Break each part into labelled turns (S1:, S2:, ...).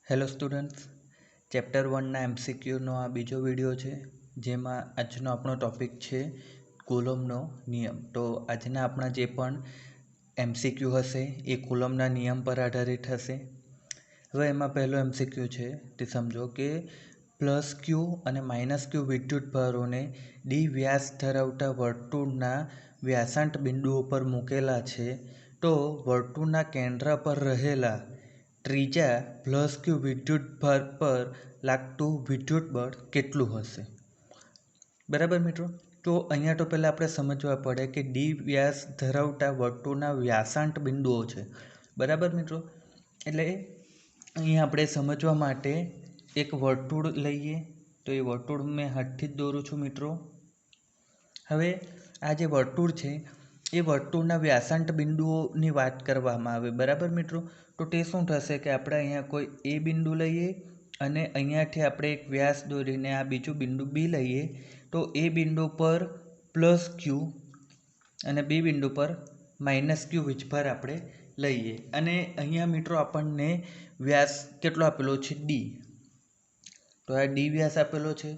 S1: Hello students, chapter 1ના એમસીક્યુનો આ બીજો video છે, જેમાં આજનો આપણો ટૉપિક છે કુલોમ્બનો નિયમ. તો આજના આપણા જે પણ એમસીક્યુ હશે એ કુલોમ્બના નિયમ પર આધારિત હશે. હવે એમાં પહેલો એમસીક્યુ છે તે સમજો કે પ્લસ ક્યુ અને માઇનસ ક્યુ વિદ્યુતભારોને ડી વ્યાસ ધરાવતા વર્તુળના વ્યાસાંત બિંદુઓ પર મૂકેલા છે, તો વર્તુળના કેન્દ્ર પર રહેલા ત્રીજા પ્લસ ક્યુ વિદ્યુતભાર પર લાગતું વિદ્યુતબળ કેટલું હશે? બરાબર મિત્રો. તો અહીંયા તો પહેલાં આપણે સમજવા પડે કે ડી વ્યાસ ધરાવતા વર્તુળના વ્યાસાંત બિંદુઓ છે. બરાબર મિત્રો. એટલે અહીંયા આપણે સમજવા માટે એક વર્તુળ લઈએ. તો એ વર્તુળ મેં હાથથી જ દોરું છું મિત્રો. હવે આ જે વર્તુળ છે એ વર્તુળના વ્યાસાંત બિંદુઓની વાત કરવામાં આવે. બરાબર મિત્રો. તો તે શું થશે કે આપણે અહીંયા કોઈ એ બિંદુ લઈએ અને અહીંયાથી આપણે એક વ્યાસ દોરીને આ બીજું બિંદુ બી લઈએ. તો એ બિંદુ પર પ્લસ ક્યુ અને બી બિંદુ પર માઇનસ ક્યુ વીજભાર આપણે લઈએ. અને અહીંયા મિત્રો આપણને વ્યાસ કેટલો આપેલો છે? ડી. તો આ ડી વ્યાસ આપેલો છે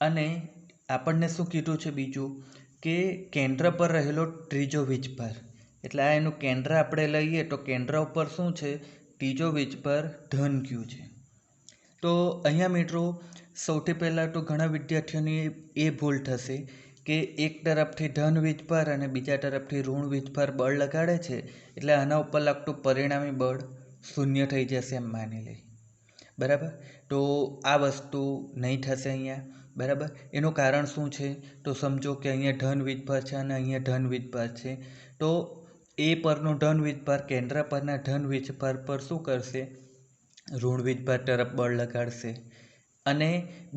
S1: અને આપણને શું કીધું છે બીજું કે કેન્દ્ર પર રહેલો ત્રીજો વીજભાર. એટલે આ એનું કેન્દ્ર આપણે લઈએ તો કેન્દ્ર ઉપર શું છે? ત્રીજો વીજભાર ધન ક્યુ છે. તો અહીંયા મિત્રો સૌથી પહેલાં તો ઘણા વિદ્યાર્થીઓની એ ભૂલ થશે કે એક તરફથી ધન વીજભાર અને બીજા તરફથી ઋણ વીજભાર બળ લગાડે છે, એટલે આના ઉપર લાગતું પરિણામી બળ શૂન્ય થઈ જશે એમ માની લે. બરાબર. તો આ વસ્તુ નહીં થશે અહીંયા. બરાબર. એનું કારણ શું છે? તો સમજો કે અહીંયા ધન વીજભાર છે અને અહીંયા ધન વીજભાર છે. તો એ પરનો ધન વીજભાર કેન્દ્ર પરના ધન વીજભાર પર શું કરશે? ઋણ વીજભાર તરફ બળ લગાડશે. અને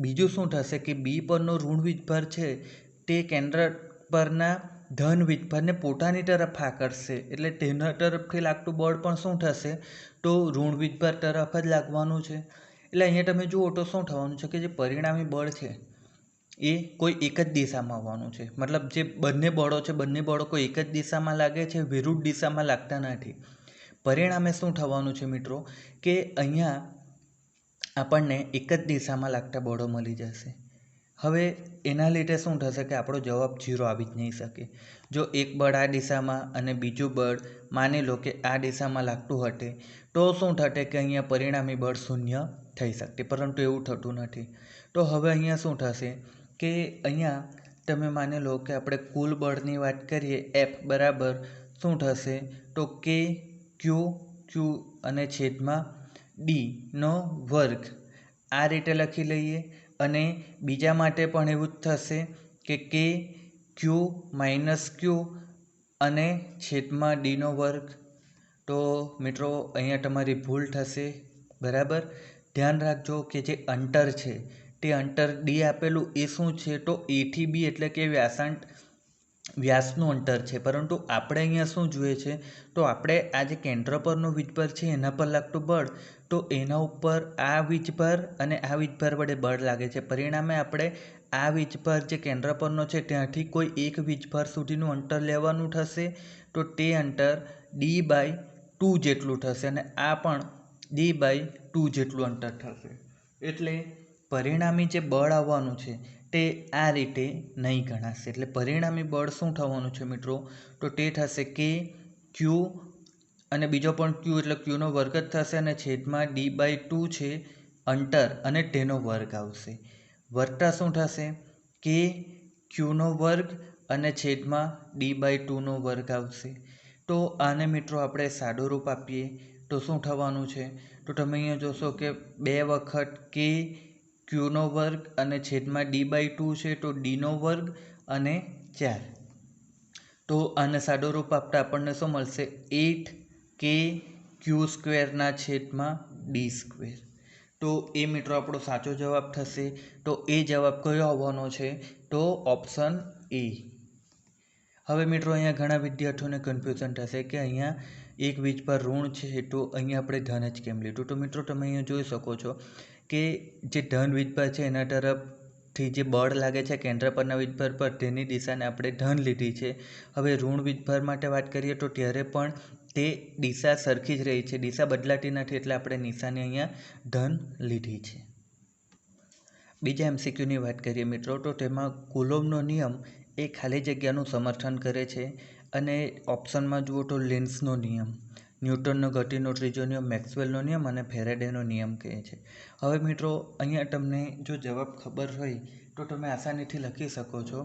S1: બીજું શું થશે કે બી પરનો ઋણ વીજભાર છે તે કેન્દ્ર પરના ધન વીજભારને પોતાની તરફ આકર્ષશે. એટલે તેના તરફથી લાગતું બળ પણ શું થશે? તો ઋણ વીજભાર તરફ જ લાગવાનું છે. એટલે અહીંયા તમે જુઓ તો શું થવાનું છે કે જે પરિણામી બળ છે એ કોઈ એક જ દિશામાં આવવાનું છે. મતલબ જે બંને બળો છે, બંને બળો કોઈ એક જ દિશામાં લાગે છે, વિરુદ્ધ દિશામાં લાગતા નથી. પરિણામે શું થવાનું છે મિત્રો કે અહીંયા આપણને એક જ દિશામાં લાગતા બળો મળી જશે. હવે એના લીધે શું થશે કે આપણો જવાબ 0 આવી જ નહીં શકે. જો એક બળ આ દિશામાં અને બીજું બળ માની લો કે આ દિશામાં લાગતું હતે, તો શું થશે કે અહીંયા પરિણામી બળ શૂન્ય થઈ શકતે, પરંતુ એવું થતું નથી. તો હવે અહીંયા શું થશે કે અહીંયા તમે માની લો કે આપણે કુલ બળની વાત કરીએ, એફ બરાબર શું થશે? તો કે ક્યુ ક્યુ અને છેદમાં ડીનો વર્ગ આ રીતે લખી લઈએ. અને બીજા માટે પણ એવું જ થશે કે ક્યુ માઇનસ ક્યુ અને છેદમાં ડીનો વર્ગ. તો મિત્રો અહીંયા તમારી ભૂલ થશે. બરાબર. ધ્યાન રાખજો કે જે અંતર છે તે અંતર ડી આપેલું એ શું છે? તો એ થી બી એટલે કે વ્યાસનું અંતર છે. પરંતુ આપણે અહીંયા શું જોઈએ છે? તો આપણે આ જે કેન્દ્ર પરનો વીજભાર છે એના પર લાગતું બળ, તો એના ઉપર આ વીજભાર અને આ વીજભાર વડે બળ લાગે છે. પરિણામે આપણે આ વીજભાર જે કેન્દ્ર પરનો છે ત્યાંથી કોઈ એક વીજભાર સુધીનું અંતર લેવાનું થશે. તો તે અંતર D/2 જેટલું થશે અને આ પણ D/2 જેટલું અંતર થશે. એટલે પરિણામી જે બળ આવવાનું છે તે આ રીતે નહીં ગણાશે. એટલે પરિણામી બળ શું થવાનું છે મિત્રો? તો તે થશે કે ક્યુ અને બીજો પણ ક્યુ એટલે ક્યુનો વર્ગ જ થશે અને છેદમાં D/2 છે અંતર અને તેનો વર્ગ આવશે. વત્તા શું થશે કે ક્યુનો વર્ગ અને છેદમાં D/2નો વર્ગ આવશે. તો આને મિત્રો આપણે સાદું રૂપ આપીએ તો શું થવાનું છે? તો તમે અહીંયા જોશો કે 2 વખત કે ક્યુનો વર્ગ અને છેદમાં D/2 છે, તો ડીનો વર્ગ અને 4. તો આને સાદું રૂપ આપતા આપણને શું મળશે? 8k ક્યુ સ્ક્વેરના છેદમાં ડી સ્ક્વેર. તો એ મિત્રો આપણો સાચો જવાબ થશે. તો એ જવાબ કયો આવવાનો છે? તો ઓપ્શન એ. હવે મિત્રો અહીંયા ઘણા વિદ્યાર્થીઓને કન્ફ્યુઝન થશે કે અહીંયા એક વીજભાર ઋણ છે તો અહીંયા આપણે ધન જ કેમ લીધું? તો મિત્રો તમે અહીંયા જોઈ શકો છો કે જે ધન વીજભાર છે એના તરફથી જે બળ લાગે છે કેન્દ્ર પરના વીજભાર પર, તેની દિશાને આપણે ધન લીધી છે. હવે ઋણ વીજભાર માટે વાત કરીએ તો ત્યારે પણ તે દિશા સરખી જ રહી છે, દિશા બદલાતી નથી, એટલે આપણે નિશાની અહીંયા ધન લીધી છે. બીજા MCQની વાત કરીએ મિત્રો, તો તેમાં કુલોમ્બનો નિયમ એ ખાલી જગ્યાનું સમર્થન કરે છે અને ઓપ્શનમાં જુઓ તો લેન્સનો નિયમ, ન્યૂટનનો ગતિનો ત્રીજો નિયમ, મેક્સવેલનો નિયમ અને ફેરેડેનો નિયમ કહે છે. હવે મિત્રો અહીંયા તમને જો જવાબ ખબર હોય તો તમે આસાનીથી લખી શકો છો,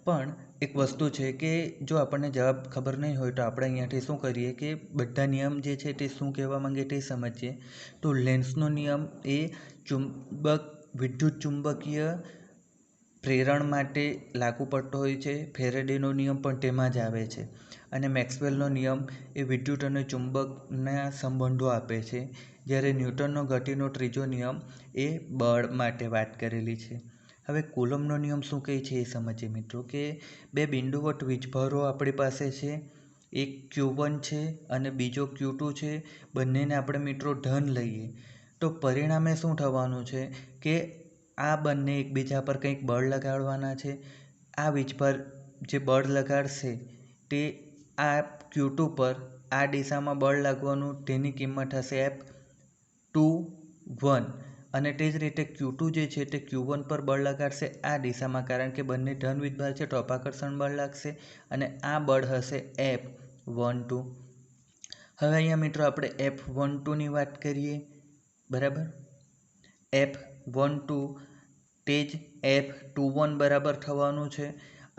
S1: પણ એક વસ્તુ છે કે જો આપણને જવાબ ખબર નહીં હોય તો આપણે અહીંયાથી શું કરીએ કે બધા નિયમ જે છે તે શું કહેવા માંગે તે સમજીએ. તો લેન્સનો નિયમ એ વિદ્યુત ચુંબકીય પ્રેરણ માટે લાગુ પડતો હોય છે. ફેરેડેનો નિયમ પણ તેમાં જ આવે છે અને મેક્સવેલનો નિયમ એ વિદ્યુત અને ચુંબકના સંબંધો આપે છે, જ્યારે ન્યૂટનનો ગતિનો ત્રીજો નિયમ એ બળ માટે વાત કરેલી છે. હવે કુલોમ્બનો નિયમ શું કહે છે એ સમજીએ મિત્રો, કે બે બિંદુવત વીજભારો આપણી પાસે છે, એક Q1 છે અને બીજો Q2 છે. બંનેને આપણે મિત્રો ધન લઈએ તો પરિણામે શું થવાનું છે કે આ બંને એકબીજા પર કંઈક બળ લગાડવાના છે. આ વીજભાર જે બળ લગાડશે તે આ Q2 પર આ દિશામાં બળ લાગવાનું, તેની કિંમત હશે F21 અને તે જ રીતે Q2 જે છે તે Q1 પર બળ લગાડશે આ દિશામાં, કારણ કે બંને ધન વીજભાર છે તો અપાકર્ષણ બળ લાગશે અને આ બળ હશે F12. હવે અહીંયા મિત્રો આપણે F12ની વાત કરીએ, બરાબર. F12 તે જ F21 બરાબર થવાનું છે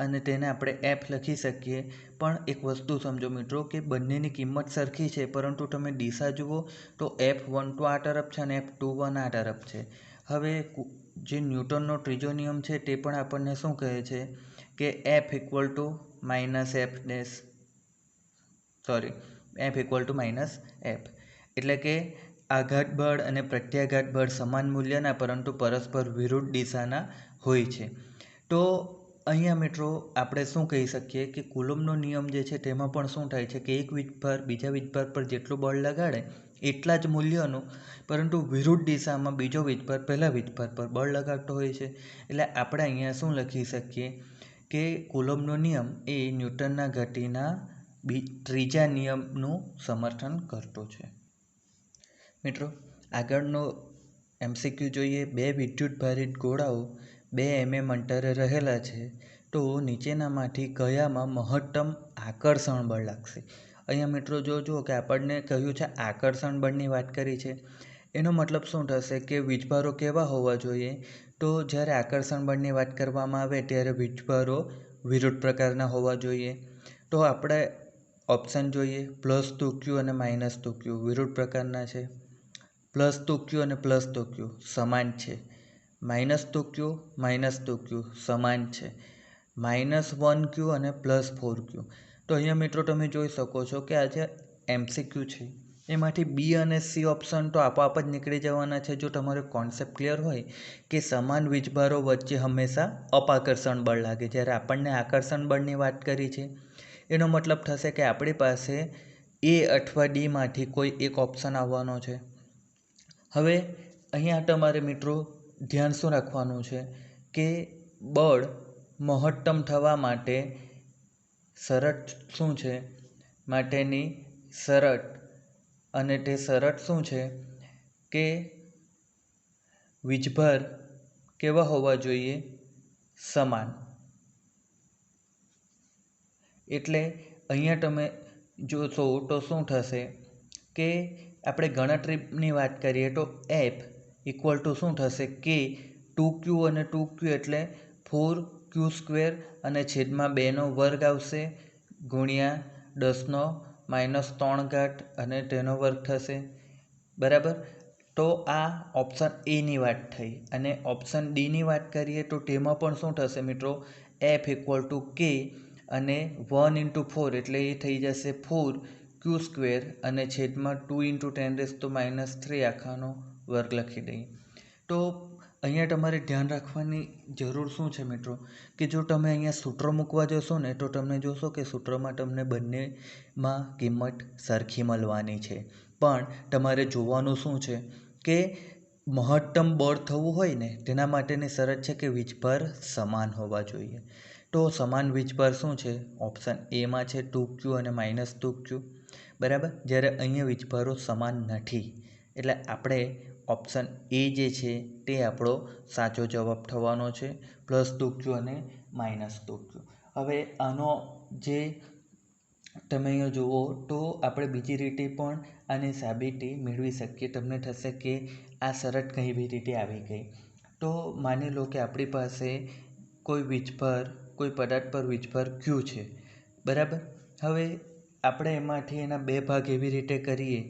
S1: અને તેને આપણે F લખી શકીએ. પણ એક વસ્તુ સમજો મિત્રો કે બંનેની કિંમત સરખી છે, પરંતુ તમે દિશા જુઓ તો F12 આ તરફ છે અને F21 આ તરફ છે. હવે જે ન્યૂટનનો ત્રીજો નિયમ છે તે પણ આપણને શું કહે છે કે F F એટલે કે આઘાત બળ અને પ્રત્યાઘાત બળ સમાન મૂલ્યના પરંતુ પરસ્પર વિરુદ્ધ દિશાના હોય છે. તો અહીંયા મિત્રો આપણે શું કહી શકીએ કે કુલોમ્બનો નિયમ જે છે તેમાં પણ શું થાય છે કે એક વીજભાર બીજા વીજભાર પર જેટલું બળ લગાડે એટલા જ મૂલ્યનું, પરંતુ વિરુદ્ધ દિશામાં બીજો વીજભાર પહેલા વીજભાર પર બળ લગાડતો હોય છે. એટલે આપણે અહીંયા શું લખી શકીએ કે કુલોમ્બનો નિયમ એ ન્યૂટનના ગતિના ત્રીજા નિયમનું સમર્થન કરતો છે. મિત્રો આગળનો MCQ જોઈએ. બે વિદ્યુત ભારિત ગોળાઓ 2 mm અંતરે રહેલા છે, તો નીચેનામાંથી કયામાં મહત્તમ આકર્ષણ બળ લાગશે? અહીંયા મિત્રો જો કે આપણને કહ્યું છે આકર્ષણ બળની વાત કરી છે, એનો મતલબ શું થશે કે વીજભારો કેવા હોવા જોઈએ? તો જ્યારે આકર્ષણ બળની વાત કરવામાં આવે ત્યારે વીજભારો વિરુદ્ધ પ્રકારના હોવા જોઈએ. તો આપણે ઓપ્શન જોઈએ, +2Q અને -2Q વિરુદ્ધ પ્રકારના છે, +2Q અને +2Q સમાન છે, -2Q સમાન છે, -1Q અને +4Q. તો અહીંયા મિત્રો તમે જોઈ શકો છો કે આ જે MCQ છે એમાંથી B અને C ઓપ્શન તો આપોઆપ જ નીકળી જવાના છે જો તમારો કોન્સેપ્ટ ક્લિયર હોય કે સમાન વીજભારો વચ્ચે હંમેશા અપાકર્ષણ બળ લાગે. જ્યારે આપણને આકર્ષણ બળની વાત કરી છે એનો મતલબ થશે કે આપણી પાસે A અથવા D માંથી કોઈ એક ઓપ્શન આવવાનો છે. હવે અહીંયા તમારે મિત્રો ધ્યાન શું રાખવાનું છે કે બળ મહત્તમ થવા માટે શરત શું છે, માટેની શરત, અને તે શરત શું છે કે વીજભાર કેવા હોવા જોઈએ? સમાન. એટલે અહીંયા તમે જોશો તો શું થશે કે આપણે ગણતરીની વાત કરીએ તો F શું થશે કે 2Q અને 2Q એટલે 4Q² અને છેદમાં 2નો વર્ગ આવશે ગુણ્યા 10⁻³ અને તેનો વર્ગ થશે, બરાબર. તો આ ઓપ્શન A ની વાત થઈ. અને ઓપ્શન D ની વાત કરીએ તો તેમાં પણ શું થશે મિત્રો? F K અને 1 × 4 એટલે એ થઈ જશે 4Q² અને છેદમાં 2 × 10⁻³ આખાનો વર્ગ લખી દઈએ. તો અહીંયા તમારે ધ્યાન રાખવાની જરૂર શું છે મિત્રો કે જો તમે અહીંયા સૂત્રો મૂકવા જશો ને તો તમે જોશો કે સૂત્રમાં તમને બંનેમાં કિંમત સરખી મળવાની છે, પણ તમારે જોવાનું શું છે કે મહત્તમ બળ થવું હોય ને તેના માટેની શરત છે કે વીજભાર સમાન હોવા જોઈએ. તો સમાન વીજભાર શું છે? ઓપ્શન A માં છે 2Q અને -2Q. બરાબર, જ્યારે અહીંયા વીજભારો સમાન નથી. એટલે આપણે ઓપ્શન એ જે છે તે આપણો સાચો જવાબ થવાનો છે, +2q અને -2q. હવે આનો જે તમે અહીંયા જુઓ તો આપણે બીજી રીતે પણ આની સાબિતી મેળવી શકીએ. તમને થશે કે આ શરત કેવી રીતે આવી ગઈ. તો માની લો કે આપણી પાસે કોઈ પદાર્થ પર વીજભાર q છે, બરાબર. હવે આપણે એમાંથી એના 2 ભાગ એવી રીતે કરીએ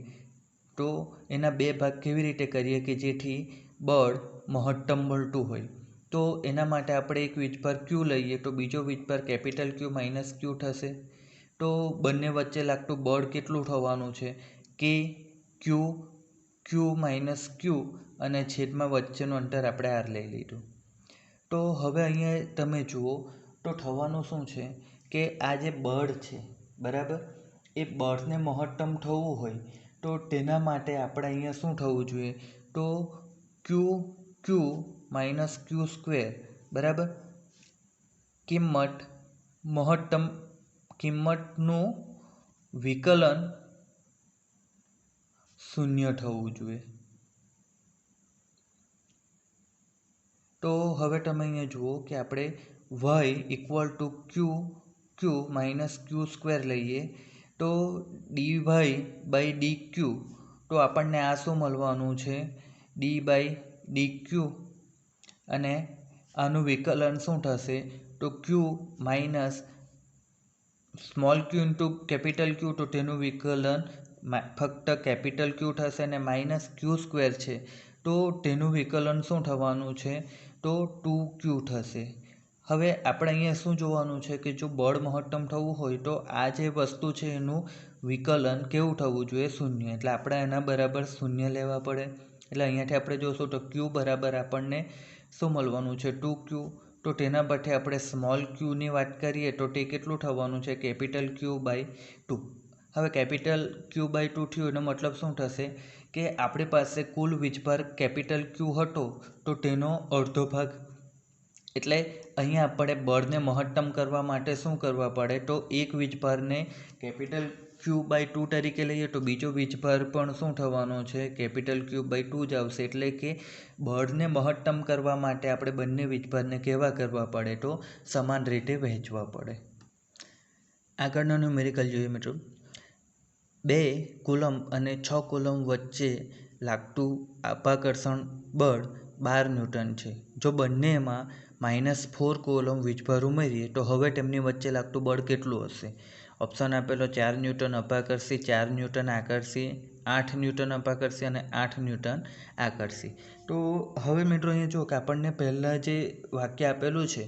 S1: તો એના 2 ભાગ કેવી રીતે કરીએ કે જેથી બળ મહત્તમ મળતું હોય. તો એના માટે આપણે એક વીજભાર q લઈએ તો બીજો વીજભાર કેપિટલ Q - q થશે. તો બંને વચ્ચે લાગતું બળ કેટલું થવાનું છે કે q - q અને છેદમાં વચ્ચેનું અંતર આપણે r લઈ લીધું. તો હવે અહીંયા તમે જુઓ તો થવાનું શું છે કે આ જે બળ છે, બરાબર, એ બળને મહત્તમ થવું હોય તો તેના માટે આપણે અહીંયા શું થવું જોઈએ તો q - q², બરાબર, મહત્તમ કિંમતનું વિકલન 0 થવું જોઈએ. તો હવે તમે અહીંયા જુઓ કે આપણે y = q - q² લઈએ તો dy/dq, તો આપણને આ શું મળવાનું છે d/dq, અને આનું વિકલન શું થશે તો q minus small q into capital Q, તો તેનું વિકલન ફક્ત કેપિટલ Q થશે અને -q² છે તો તેનું વિકલન શું થવાનું છે તો 2q થશે. હવે આપણે અહીંયા શું જોવાનું છે કે જો બળ મહત્તમ થવું હોય તો આ જે વસ્તુ છે એનું વિકલન કેવું થવું જોઈએ 0. એટલે આપણે એના બરાબર 0 લેવા પડે. એટલે અહીંયાથી આપણે જોશું તો q બરાબર આપણને શું મળવાનું છે 2q. તો તેના પરથી આપણે સ્મોલ qની વાત કરીએ તો તે કેટલું થવાનું છે કેપિટલ Q/2. હવે કેપિટલ Q/2 થયું એનો મતલબ શું થશે કે આપણી પાસે કુલ વીજભાર કેપિટલ Q હતો તો તેનો અડધો ભાગ. એટલે અહીંયા આપણે બળને મહત્તમ કરવા માટે શું કરવા પડે તો એક વીજભારને કેપિટલ Q/2 તરીકે લઈએ તો બીજો વીજભાર પણ શું થવાનો છે કેપિટલ Q/2 જ આવશે. એટલે કે બળને મહત્તમ કરવા માટે આપણે બંને વીજભારને કેવા કરવા પડે તો સમાન રીતે વહેંચવા પડે. આગળનો ન્યુમેરિકલ જોઈએ મિત્રો. 2 કુલમ અને 6 કુલમ વચ્ચે લાગતું અપાકર્ષણ બળ 12 ન્યૂટન છે. જો બંનેમાં -4 કુલમ વીજભાર ઉમેરીએ તો હવે તેમની વચ્ચે લાગતું બળ કેટલું હશે? ઓપ્શન આપેલો 4 ન્યૂટન અપાકર્ષી, 4 ન્યૂટન આકર્ષી, 8 ન્યૂટન અપાકર્ષી અને 8 ન્યૂટન આકર્ષી. તો હવે મિત્રો અહીંયા જુઓ કે આપણને પહેલાં જે વાક્ય આપેલું છે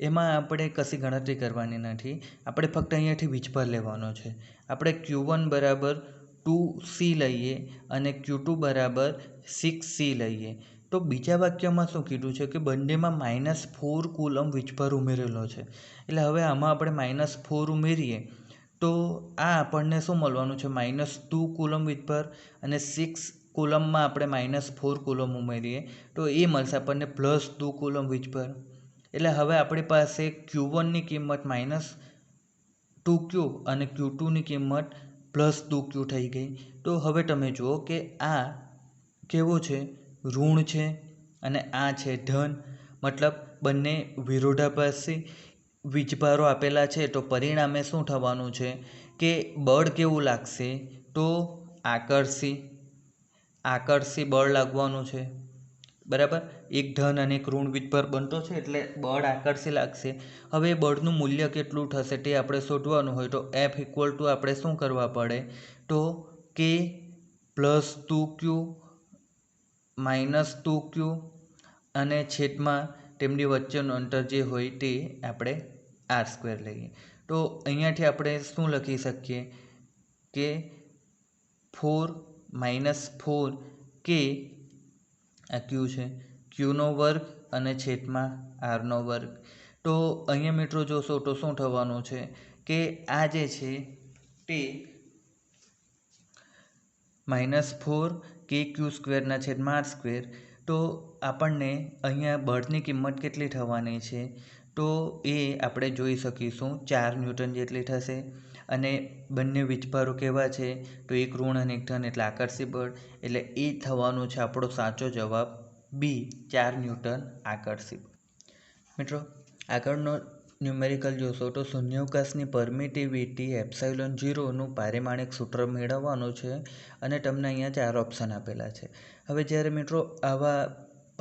S1: એમાં આપણે કશી ગણતરી કરવાની નથી. આપણે ફક્ત અહીંયાથી વીજભાર લેવાનો છે. આપણે q1 બરાબર 2c લઈએ અને q2 બરાબર 6c લઈએ. તો બીજા વાક્યમાં શું કીધું છે કે બંનેમાં -4 કુલમ વીજભાર ઉમેરેલો છે. એટલે હવે આમાં આપણે -4 ઉમેરીએ તો આ આપણને શું મળવાનું છે -2 કુલમ વીજભાર, અને 6 કુલમમાં આપણે -4 કુલમ ઉમેરીએ તો એ મળશે આપણને +2 કુલમ વીજભાર. એટલે હવે આપણી પાસે q1ની કિંમત -2q અને q2ની કિંમત +2q થઈ ગઈ. તો હવે તમે જુઓ કે આ કેવું છે ઋણ છે અને આ છે ધન. મતલબ બંને વિરોધાભાસી વીજભારો આપેલા છે તો પરિણામે શું થવાનું છે કે બળ કેવું લાગશે તો આકર્ષી બળ લાગવાનું છે, બરાબર. એક ધન અને એક ઋણ વીજભાર બનતો છે એટલે બળ આકર્ષી લાગશે. હવે બળનું મૂલ્ય કેટલું થશે તે આપણે શોધવાનું હોય તો F = આપણે શું કરવા પડે તો K +2q -2q અને છેદમાં તેમની વચ્ચેનું અંતર જે હોય તે આપણે r² લઈએ. તો અહીંયાથી આપણે શું લખી શકીએ કે 4 - 4k આ q છે, qનો વર્ગ અને છેદમાં rનો વર્ગ. તો અહીંયા મિત્રો જોશો તો શું થવાનું છે કે આ જે છે તે -4kq²/r². તો આપણને અહીંયા બળની કિંમત કેટલી થવાની છે તો એ આપણે જોઈ શકીશું 4 ન્યૂટન જેટલી થશે. અને બંને વીજભારો કેવા છે તો એક ઋણ અને એક ધન એટલે આકર્ષી બળ, એટલે એ થવાનું છે આપણો સાચો જવાબ બી 4 ન્યૂટન આકર્ષી બળ. મિત્રો આગળનો ન્યુમેરિકલ જોશો તો શૂન્યાવકાશની પરમિટિવિટી એપ્સાઇલોન 0નું પારિમાણિક સૂત્ર મેળવવાનું છે અને તમને અહીંયા 4 ઓપ્શન આપેલા છે. હવે જ્યારે મિત્રો આવા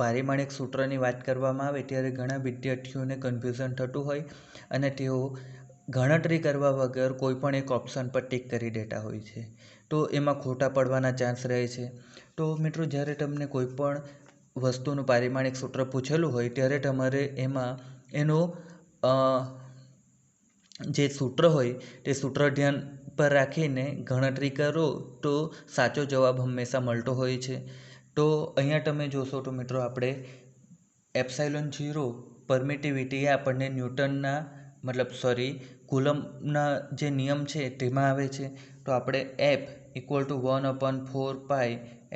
S1: પારિમાણિક સૂત્રની વાત કરવામાં આવે ત્યારે ઘણા વિદ્યાર્થીઓને કન્ફ્યુઝન થતું હોય અને તેઓ ગણતરી કરવા વગર કોઈ પણ એક ઓપ્શન પર ટિક કરી દેતા હોય છે, તો એમાં ખોટા પડવાના ચાન્સ રહે છે. તો મિત્રો જ્યારે તમને કોઈ પણ વસ્તુનું પારિમાણિક સૂત્ર પૂછેલું હોય ત્યારે તમારે એમાં એનું જે સૂત્ર હોય તે સૂત્ર ધ્યાન પર રાખીને ગણતરી કરો તો સાચો જવાબ હંમેશા મળતો હોય છે. તો અહીંયા તમે જોશો તો મિત્રો આપણે એપ્સાઇલોન 0 પરમિટિવિટી એ આપણને ન્યૂટનના કુલમ્બના જે નિયમ છે તેમાં આવે છે. તો આપણે એફ =1/4π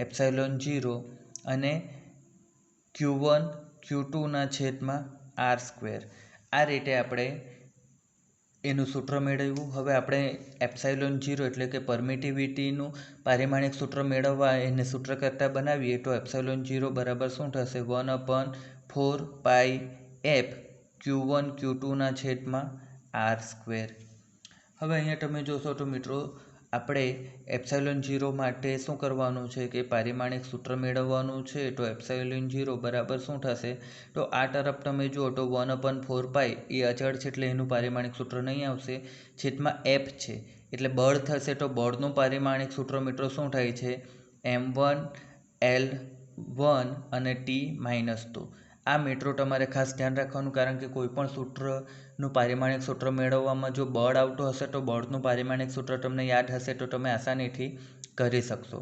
S1: એપ્સાઇલોન 0 અને Q1 Q2/r², આ રીતે આપણે એનું સૂત્ર મેળવ્યું. હવે આપણે એપ્સાઇલોન 0 એટલે કે પરમિટિવિટીનું પારિમાણિક સૂત્ર મેળવવા એને સૂત્ર કરતાં બનાવીએ તો એપ્સાઇલોન 0 બરાબર શું થશે 1/4π f Q1 Q2/r². હવે અહીંયા તમે જોશો તો મિત્રો આપણે એપ્સાઇલોન 0 માટે શું કરવાનું છે કે પારિમાણિક સૂત્ર મેળવવાનું છે. તો એપ્સાઇલોન 0 બરાબર શું થશે તો આ તરફ તમે જુઓ તો 1/4π એ અચળ છે એટલે એનું પારિમાણિક સૂત્ર નહીં આવશે, છેદમાં f છે એટલે બળ થશે તો બળનું પારિમાણિક સૂત્ર મિત્રો શું થાય છે m1L1 અને T-2. આ મિત્રો તમારે ખાસ ધ્યાન રાખવાનું, કારણ કે કોઈ પણ સૂત્રનું પારિમાણિક સૂત્ર મેળવવામાં જો બળ આવતું હશે તો બળનું પારિમાણિક સૂત્ર તમને યાદ હશે તો તમે આસાનીથી કરી શકશો.